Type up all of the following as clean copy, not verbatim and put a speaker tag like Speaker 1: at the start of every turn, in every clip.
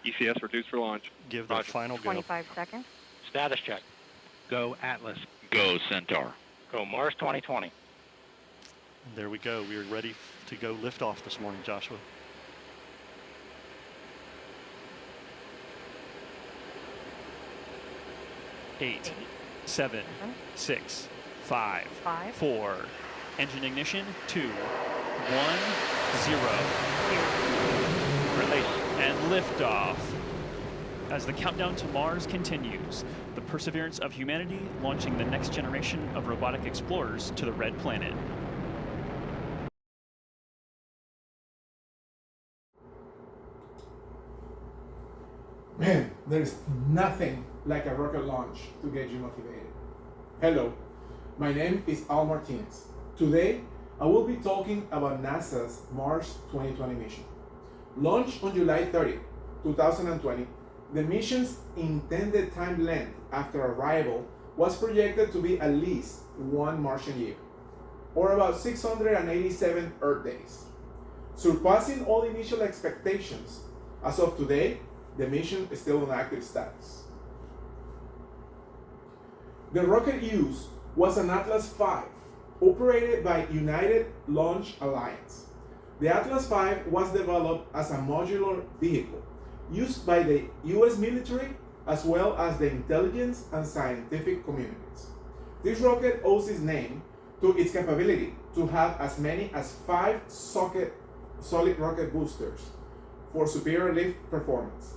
Speaker 1: ECS reduced for launch.
Speaker 2: Give the final go.
Speaker 3: 25 seconds.
Speaker 4: Status check.
Speaker 5: Go Atlas.
Speaker 6: Go Centaur.
Speaker 4: Go Mars 2020.
Speaker 2: There we go. We are ready to go lift off this morning, Joshua. Eight, 7, 6, 5, 4. Engine ignition. 2, 1, 0.
Speaker 4: Release.
Speaker 2: And liftoff. As the countdown to Mars continues, the perseverance of humanity launching the next generation of robotic explorers to the Red Planet.
Speaker 7: Man, there's nothing like a rocket launch to get you motivated. Hello, my name is Martinez. Today, I will be talking about NASA's Mars 2020 mission. Launched on July 30, 2020, the mission's intended time length after arrival was projected to be at least 1 Martian year, or about 687 Earth days, surpassing all initial expectations. As of today, the mission is still on active status. The rocket used was an Atlas V, operated by United Launch Alliance. The Atlas V was developed as a modular vehicle used by the US military as well as the intelligence and scientific communities. This rocket owes its name to its capability to have as many as 5 solid rocket boosters for superior lift performance.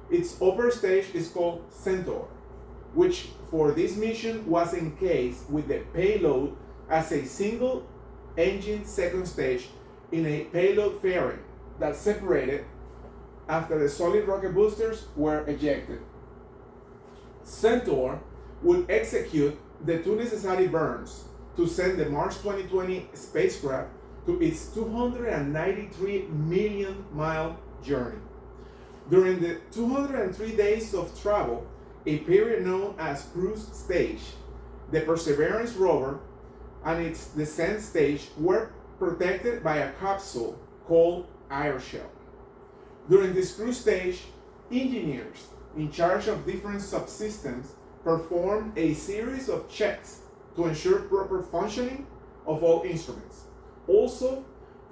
Speaker 7: Its upper stage is called Centaur, which for this mission was encased with the payload as a single engine second stage in a payload fairing that separated after the solid rocket boosters were ejected. Centaur would execute the 2 necessary burns to send the Mars 2020 spacecraft to its 293 million mile journey. During the 203 days of travel, a period known as cruise stage, the Perseverance rover and its descent stage were protected by a capsule called airshell. During this cruise stage, engineers in charge of different subsystems performed a series of checks to ensure proper functioning of all instruments. Also,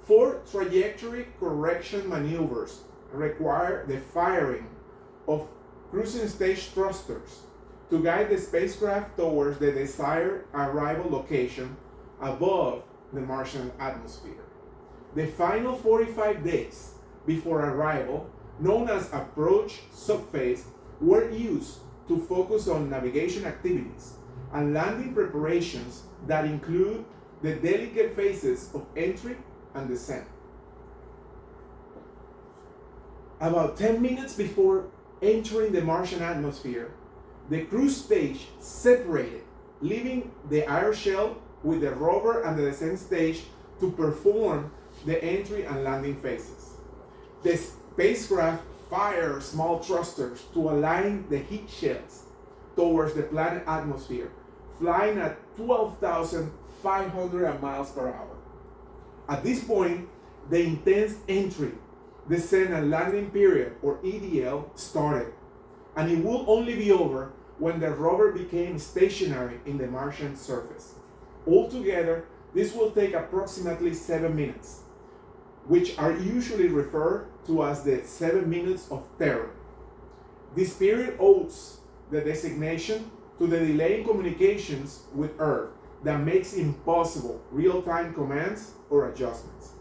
Speaker 7: 4 trajectory correction maneuvers require the firing of cruising stage thrusters to guide the spacecraft towards the desired arrival location above the Martian atmosphere. The final 45 days before arrival, known as approach subphase, were used to focus on navigation activities and landing preparations that include the delicate phases of entry and descent. About 10 minutes before entering the Martian atmosphere, the cruise stage separated, leaving the airshell with the rover and the descent stage to perform the entry and landing phases. The spacecraft fired small thrusters to align the heat shells towards the planet atmosphere, flying at 12,500 miles per hour. At this point, the intense entry, descent and landing period, or EDL, started, and it will only be over when the rover became stationary in the Martian surface. Altogether, this will take approximately 7 minutes, which are usually referred to as the 7 minutes of terror. This period owes the designation to the delay in communications with Earth that makes impossible real-time commands or adjustments.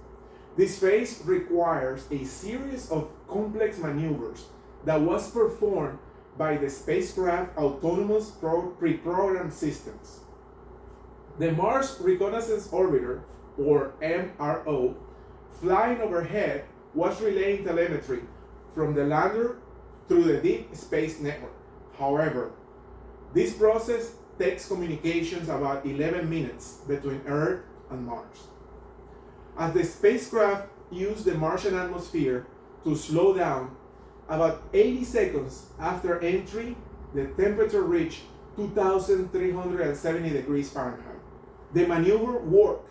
Speaker 7: This phase requires a series of complex maneuvers that was performed by the spacecraft autonomous pre-programmed systems. The Mars Reconnaissance Orbiter, or MRO, flying overhead was relaying telemetry from the lander through the Deep Space Network. However, this process takes communications about 11 minutes between Earth and Mars. As the spacecraft used the Martian atmosphere to slow down, about 80 seconds after entry, the temperature reached 2,370 degrees Fahrenheit. The maneuver worked,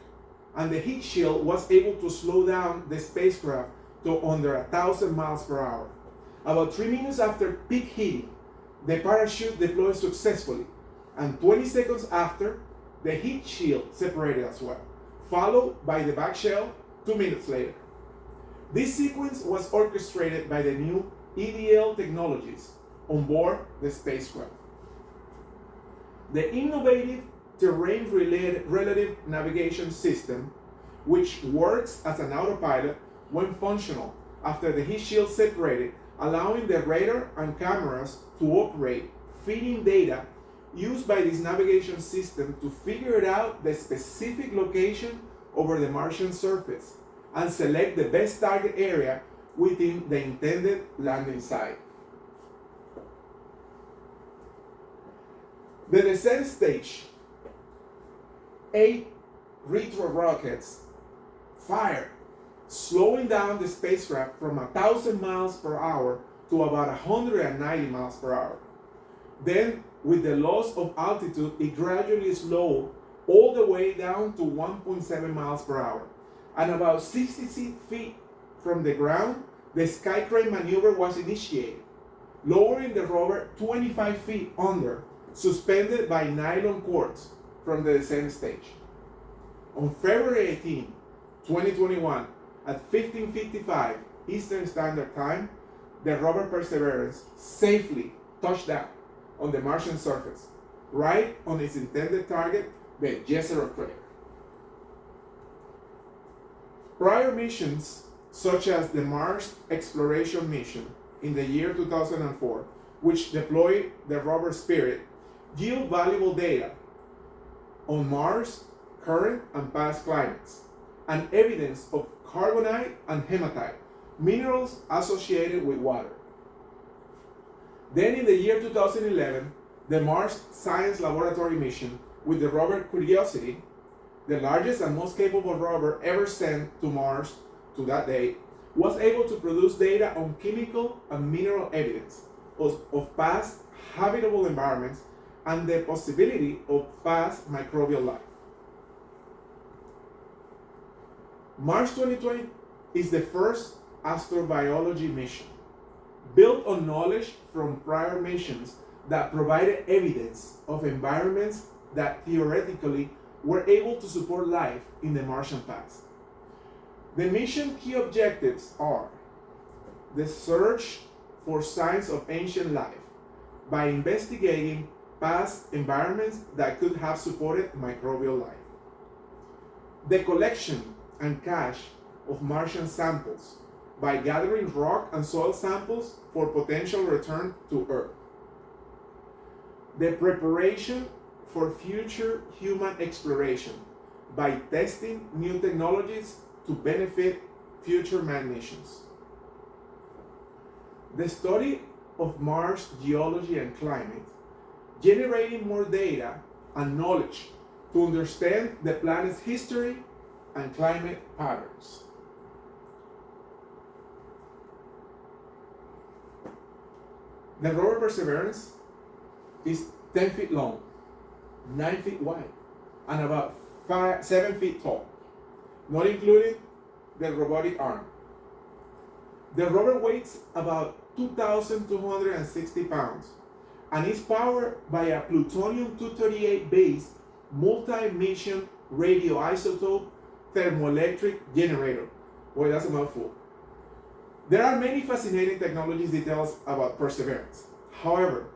Speaker 7: and the heat shield was able to slow down the spacecraft to under 1,000 miles per hour. About 3 minutes after peak heating, the parachute deployed successfully, and 20 seconds after, the heat shield separated as well, followed by the back shell 2 minutes later. This sequence was orchestrated by the new EDL technologies on board the spacecraft. The innovative terrain relative navigation system, which works as an autopilot when functional after the heat shield separated, allowing the radar and cameras to operate, feeding data used by this navigation system to figure out the specific location over the Martian surface and select the best target area within the intended landing site. The descent stage, 8 retro rockets fired, slowing down the spacecraft from 1,000 miles per hour to about 190 miles per hour. Then, with the loss of altitude, it gradually slowed all the way down to 1.7 miles per hour. And about 60 feet from the ground, the sky crane maneuver was initiated, lowering the rover 25 feet under, suspended by nylon cords from the descent stage. On February 18, 2021, at 15:55 Eastern Standard Time, the rover Perseverance safely touched down on the Martian surface, right on its intended target, the Jezero crater. Prior missions, such as the Mars Exploration Mission in the year 2004, which deployed the rover Spirit, yield valuable data on Mars' current and past climates, and evidence of carbonite and hematite, minerals associated with water. Then in the year 2011, the Mars Science Laboratory mission with the rover Curiosity, the largest and most capable rover ever sent to Mars to that date, was able to produce data on chemical and mineral evidence of past habitable environments and the possibility of past microbial life. Mars 2020 is the first astrobiology mission, built on knowledge from prior missions that provided evidence of environments that theoretically were able to support life in the Martian past. The mission key objectives are the search for signs of ancient life by investigating past environments that could have supported microbial life, the collection and cache of Martian samples by gathering rock and soil samples for potential return to Earth, the preparation for future human exploration by testing new technologies to benefit future manned missions, the study of Mars geology and climate, generating more data and knowledge to understand the planet's history and climate patterns. The rover Perseverance is 10 feet long, 9 feet wide, and about 7 feet tall, not including the robotic arm. The rover weighs about 2,260 pounds and is powered by a plutonium-238 based multi-mission radioisotope thermoelectric generator. Boy, that's a mouthful. There are many fascinating technologies details about Perseverance. However,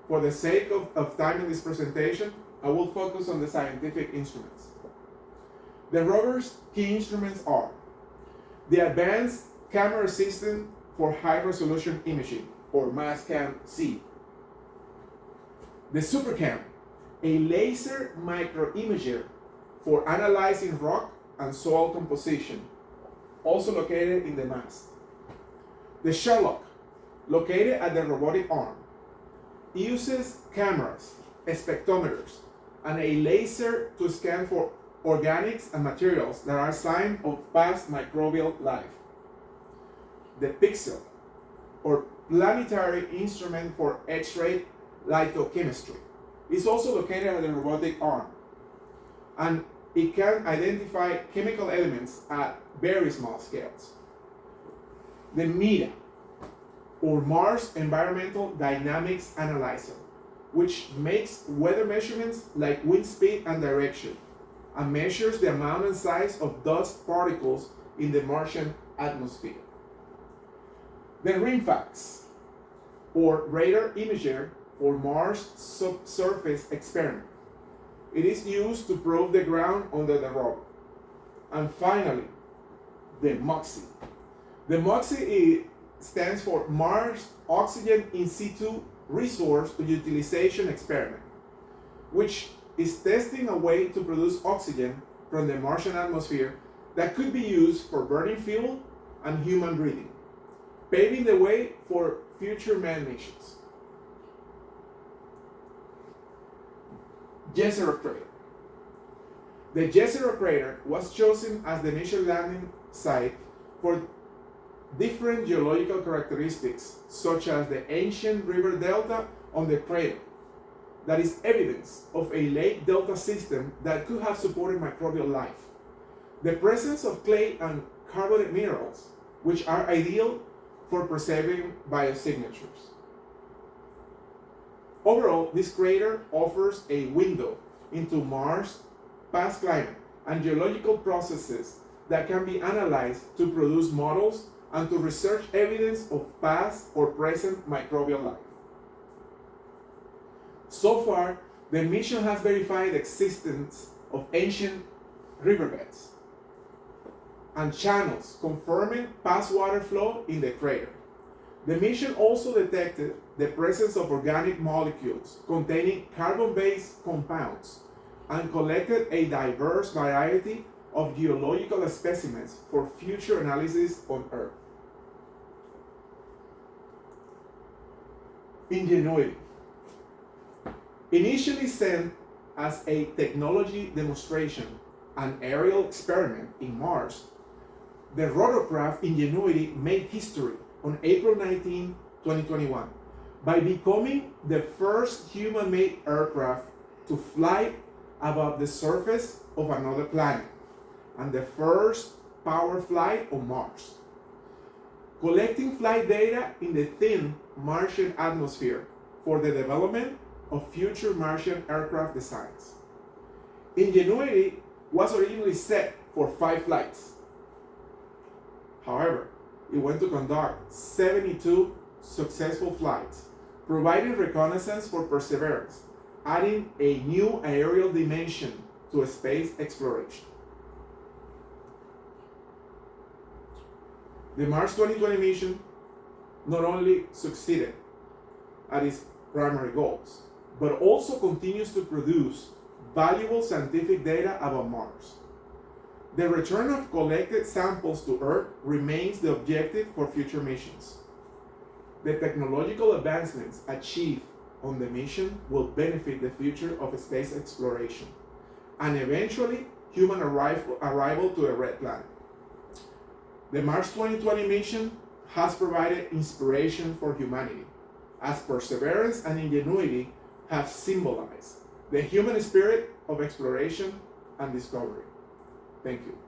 Speaker 7: for the sake of time in this presentation, I will focus on the scientific instruments. The rover's key instruments are the Advanced Camera System for High Resolution Imaging, or MASCAM-C, the SuperCam, a laser microimager for analyzing rock and soil composition, also located in the mast. The Sherlock, located at the robotic arm, uses cameras, spectrometers, and a laser to scan for organics and materials that are signs of past microbial life. The Pixel, or planetary instrument for X-ray lithochemistry, is also located at the robotic arm, and it can identify chemical elements at very small scales. The META, or Mars Environmental Dynamics Analyzer, which makes weather measurements like wind speed and direction, and measures the amount and size of dust particles in the Martian atmosphere. The RIMFAX, or Radar Imager for Mars Subsurface Experiment. It is used to probe the ground under the rover. And finally, the MOXIE. The MOXIE stands for Mars Oxygen In Situ Resource Utilization Experiment, which is testing a way to produce oxygen from the Martian atmosphere that could be used for burning fuel and human breathing, paving the way for future manned missions. Jezero crater. The Jezero crater was chosen as the initial landing site for different geological characteristics, such as the ancient river delta on the crater, that is evidence of a lake delta system that could have supported microbial life. The presence of clay and carbonate minerals, which are ideal for preserving biosignatures. Overall, this crater offers a window into Mars' past climate and geological processes that can be analyzed to produce models and to research evidence of past or present microbial life. So far, the mission has verified the existence of ancient riverbeds and channels, confirming past water flow in the crater. The mission also detected the presence of organic molecules containing carbon-based compounds and collected a diverse variety of geological specimens for future analysis on Earth. Ingenuity. Initially sent as a technology demonstration and aerial experiment in Mars, the rotorcraft Ingenuity made history on April 19, 2021 by becoming the first human-made aircraft to fly above the surface of another planet and the first powered flight on Mars, collecting flight data in the thin Martian atmosphere for the development of future Martian aircraft designs. Ingenuity was originally set for 5 flights. However, it went to conduct 72 successful flights, providing reconnaissance for Perseverance, adding a new aerial dimension to space exploration. The Mars 2020 mission not only succeeded at its primary goals, but also continues to produce valuable scientific data about Mars. The return of collected samples to Earth remains the objective for future missions. The technological advancements achieved on the mission will benefit the future of space exploration and eventually human arrival to a red planet. The Mars 2020 mission has provided inspiration for humanity, as Perseverance and Ingenuity have symbolized the human spirit of exploration and discovery. Thank you.